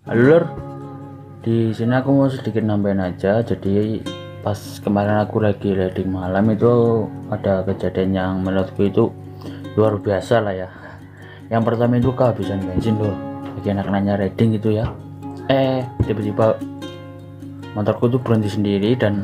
Halo Lur, di sini aku mau sedikit nambahin aja. Jadi pas kemarin aku lagi riding malam itu ada kejadian yang menurutku itu luar biasa lah ya. Yang pertama itu kehabisan bensin Lur. Bagi anak nanya riding gitu ya. Tiba-tiba motorku tuh berhenti sendiri dan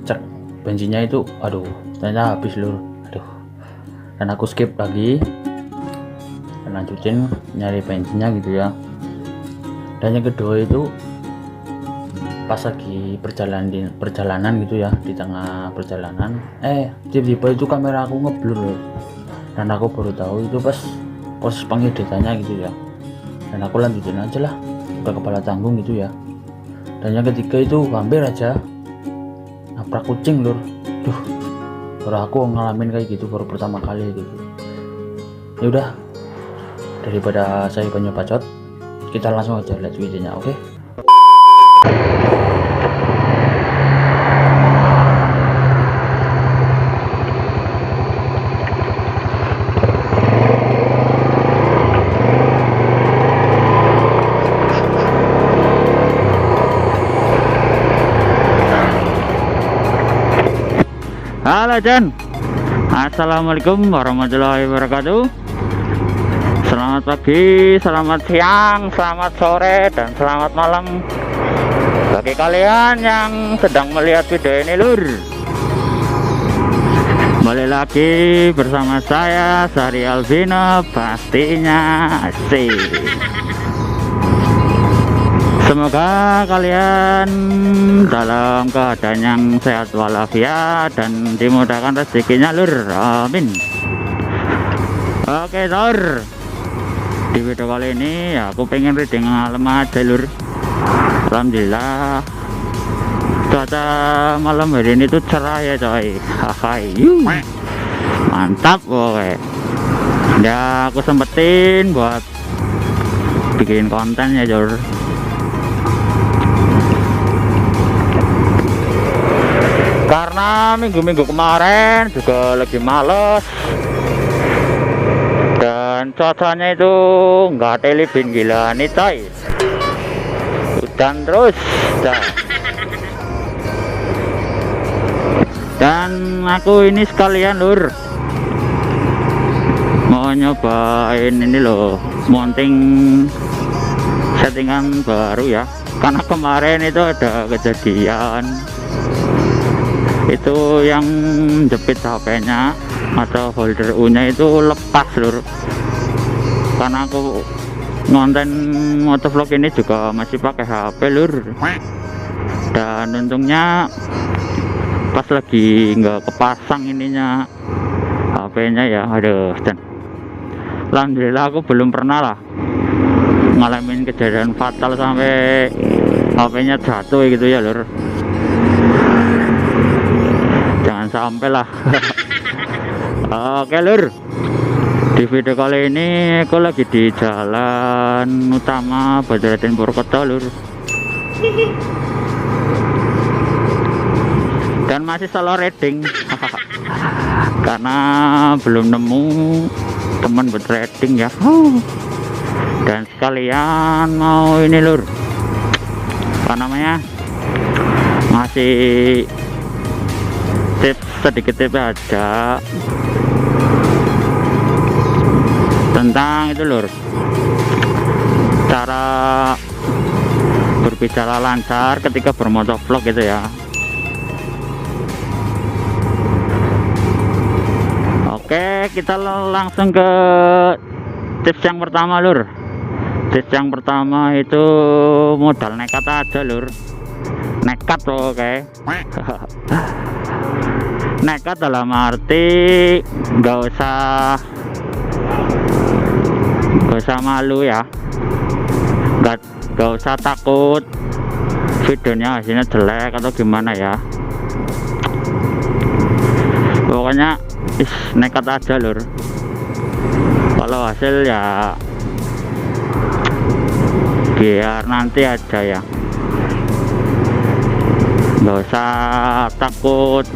cek bensinnya itu, aduh, ternyata habis Lur. Aduh. Dan aku skip lagi dan lanjutin nyari bensinnya gitu ya. Dan yang kedua itu pas lagi perjalanan gitu ya, di tengah perjalanan tiba-tiba itu kamera aku ngeblur loh. Dan aku baru tahu itu pas proses pengeditannya gitu ya. Dan aku lanjutin aja lah ke kepala tanggung gitu ya. Dan yang ketiga itu hampir aja nabrak kucing Lur. Duh, baru aku ngalamin kayak gitu baru pertama kali gitu. Ya udah, daripada saya banyak bacot, kita langsung aja lihat videonya, oke? Halo Jan, assalamualaikum warahmatullahi wabarakatuh. Selamat pagi, selamat siang, selamat sore, dan selamat malam bagi kalian yang sedang melihat video ini Lur. Kembali lagi bersama saya Sari Albino, pastinya asik. Semoga kalian dalam keadaan yang sehat walafiat dan dimudahkan rezekinya Lur, amin. Oke Lur, di video kali ini ya, aku pengen reading malam aja Lur. Alhamdulillah cuaca malam hari ini tuh cerah ya coy. Mantap oke. Ya aku sempetin buat bikin konten ya Lur. Karena minggu-minggu kemarin juga lagi males dan cuacanya itu nggak telibin gila nih coy, hujan terus dah. Dan aku ini sekalian Lur mau nyobain ini loh, mounting settingan baru ya, karena kemarin itu ada kejadian itu yang jepit HP-nya atau holder U-nya itu lepas Lur. Karena aku ngonten motovlog ini juga masih pakai HP Lur. Dan untungnya pas lagi nggak kepasang ininya HP-nya ya, aduh. Dan alhamdulillah aku belum pernah lah ngalamin kejadian fatal sampai HP-nya jatuh gitu ya Lur. Jangan sampai lah. Oke Lur, di video kali ini aku lagi di jalan utama Badaraden Purwokerto Lur. Dan masih solo riding karena belum nemu teman buat riding ya. Dan sekalian mau ini Lur, apa namanya, masih sedikit tips aja tentang itu Lur, cara berbicara lancar ketika bermotovlog gitu ya. Oke, kita langsung ke tips yang pertama Lur. Tips yang pertama itu modal nekat aja Lur. Nekat oke. Nekat dalam arti nggak usah malu ya, nggak usah takut videonya hasilnya jelek atau gimana ya. Pokoknya nekat aja Lur. Kalau hasil ya biar nanti aja ya, nggak usah takut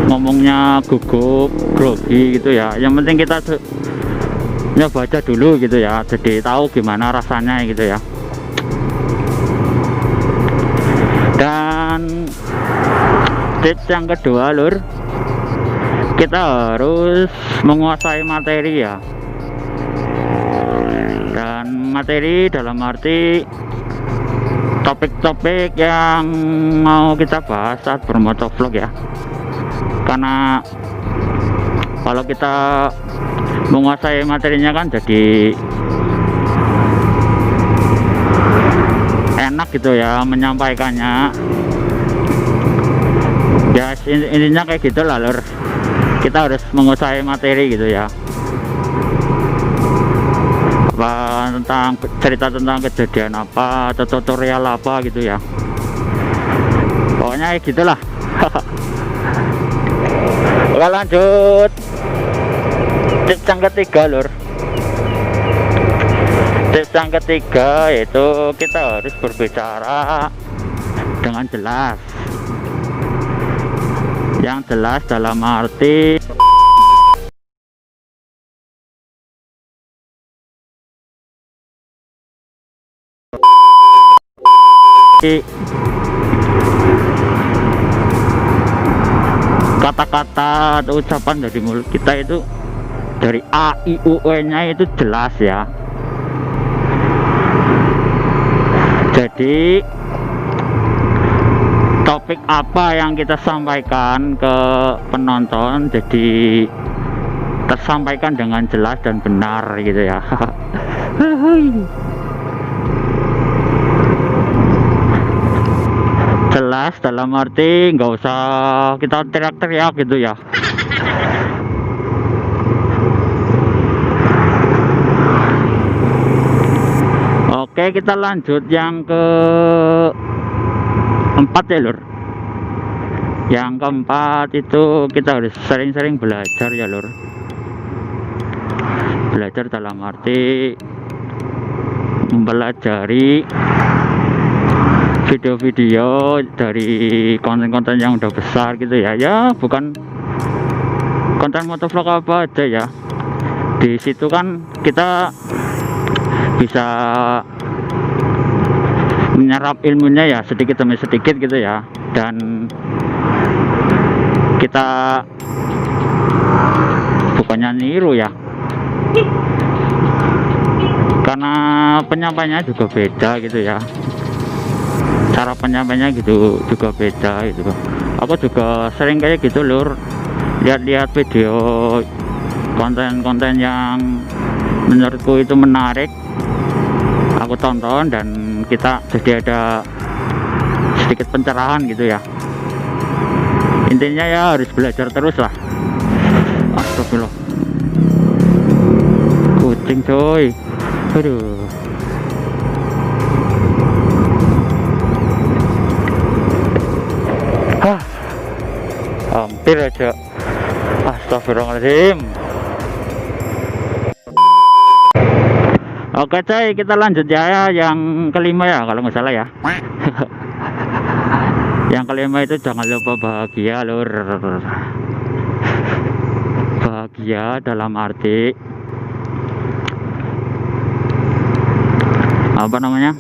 ngomongnya gugup grogi gitu ya. Yang penting kita nyoba aja dulu gitu ya, jadi tahu gimana rasanya gitu ya. Tips yang kedua lur, kita harus menguasai materi ya. Dan materi dalam arti topik-topik yang mau kita bahas saat bermotovlog ya. Karena kalau kita menguasai materinya kan jadi enak gitu ya menyampaikannya ya. Intinya kayak gitu lah lur, kita harus menguasai materi gitu ya. Apa tentang cerita tentang kejadian apa atau tutorial apa gitu ya, pokoknya kayak gitulah. Oke lanjut, tips yang ketiga lur. Tips yang ketiga yaitu kita harus berbicara dengan jelas. Yang jelas dalam arti kata-kata atau ucapan dari mulut kita itu dari A, I, U, E nya itu jelas ya. Jadi topik apa yang kita sampaikan ke penonton jadi tersampaikan dengan jelas dan benar gitu ya. Jelas dalam arti nggak usah kita teriak-teriak gitu ya. Oke, kita lanjut yang ke empat ya lur. Yang keempat itu kita harus sering-sering belajar ya lur. Belajar dalam arti mempelajari video-video dari konten-konten yang udah besar gitu ya. Ya bukan konten motovlog apa aja ya, di situ kan kita bisa menyerap ilmunya ya sedikit demi sedikit gitu ya. Dan kita bukannya niru ya, karena penyampaiannya juga beda gitu ya, cara penyampaiannya gitu juga beda gitu. Aku juga sering kayak gitu lur, lihat-lihat video konten-konten yang menurutku itu menarik, aku tonton dan kita jadi ada sedikit pencerahan gitu ya. Intinya ya harus belajar terus lah. Astagfirullah, kucing coy, aduh. Hampir aja. Astagfirullahaladzim. Oke coy, kita lanjut ya yang kelima ya kalau nggak salah ya. Yang kelima itu jangan lupa bahagia lur. Bahagia dalam arti apa namanya,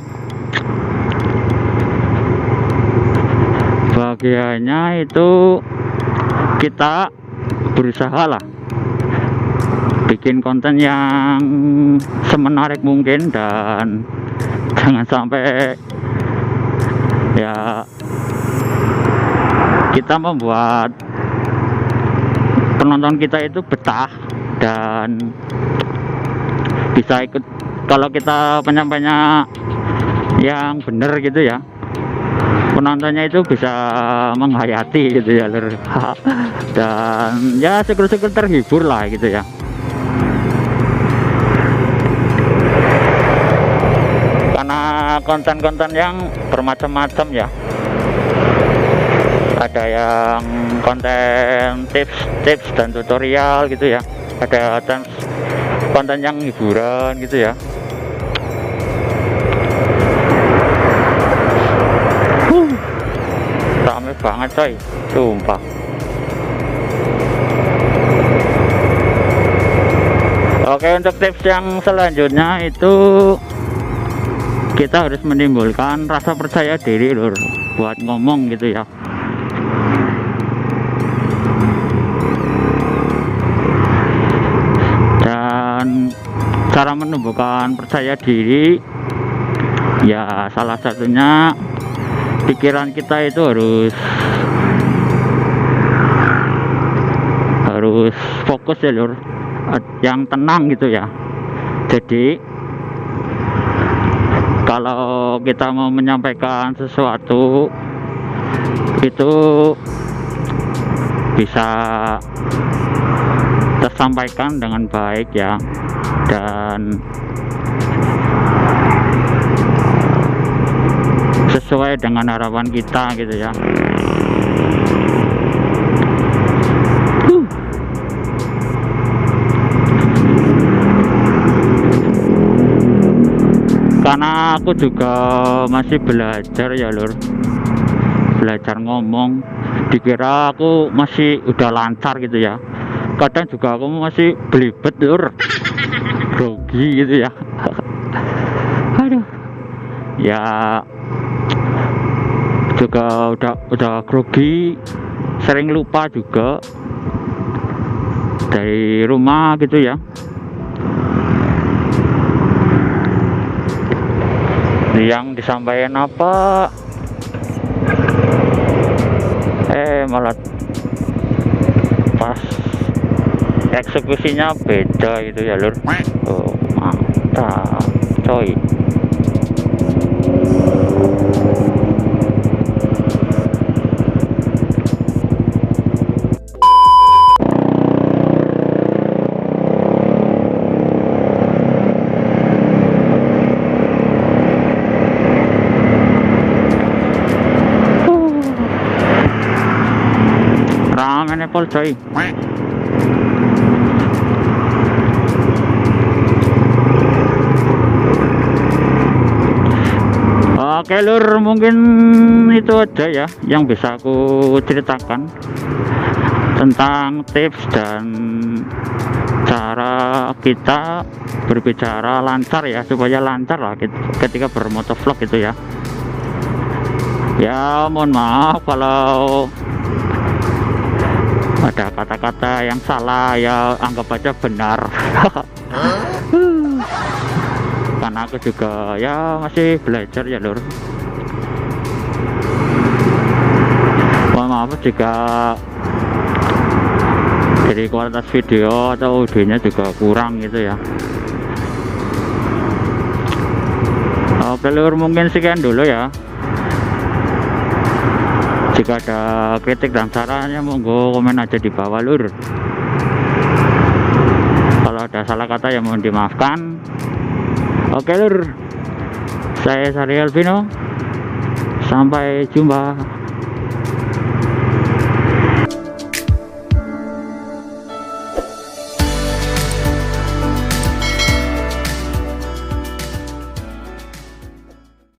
bahagianya itu kita berusaha lah bikin konten yang semenarik mungkin dan jangan sampai ya kita membuat penonton kita itu betah dan bisa ikut. Kalau kita penyampainya yang bener gitu ya, penontonnya itu bisa menghayati gitu ya lur. Dan ya syukur-syukur terhibur lah gitu ya. Karena konten-konten yang bermacam-macam ya, ada yang konten tips dan tutorial gitu ya, ada konten yang hiburan gitu ya. Rame banget coy, sumpah. Oke, untuk tips yang selanjutnya itu kita harus menimbulkan rasa percaya diri lur buat ngomong gitu ya. cara menumbuhkan percaya diri ya salah satunya pikiran kita itu harus fokus ya lur, yang tenang gitu ya. Jadi kalau kita mau menyampaikan sesuatu itu bisa tersampaikan dengan baik ya, dan sesuai dengan harapan kita gitu ya. Karena aku juga masih belajar ya lur, belajar ngomong, dikira aku masih udah lancar gitu ya, kadang juga aku masih belibet lur, grogi gitu ya. Aduh ya, juga udah grogi, sering lupa juga dari rumah gitu ya. Yang disampaikan apa malah pas eksekusinya beda gitu ya lur. Oh mantap coy. Ramen Apple coy. Oke lur, mungkin itu aja ya yang bisa aku ceritakan tentang tips dan cara kita berbicara lancar ya, supaya lancar lah ketika bermotovlog gitu ya. Ya mohon maaf kalau ada kata-kata yang salah ya, anggap aja benar. Karena aku juga ya masih belajar ya lur. Mohon maaf jika dari kualitas video atau audionya juga kurang gitu ya. Oke lur, mungkin sekian dulu ya. Jika ada kritik dan sarannya monggo komen aja di bawah lur. Kalau ada salah kata ya mohon dimaafkan. Oke lur, saya Sari Alvino, sampai jumpa.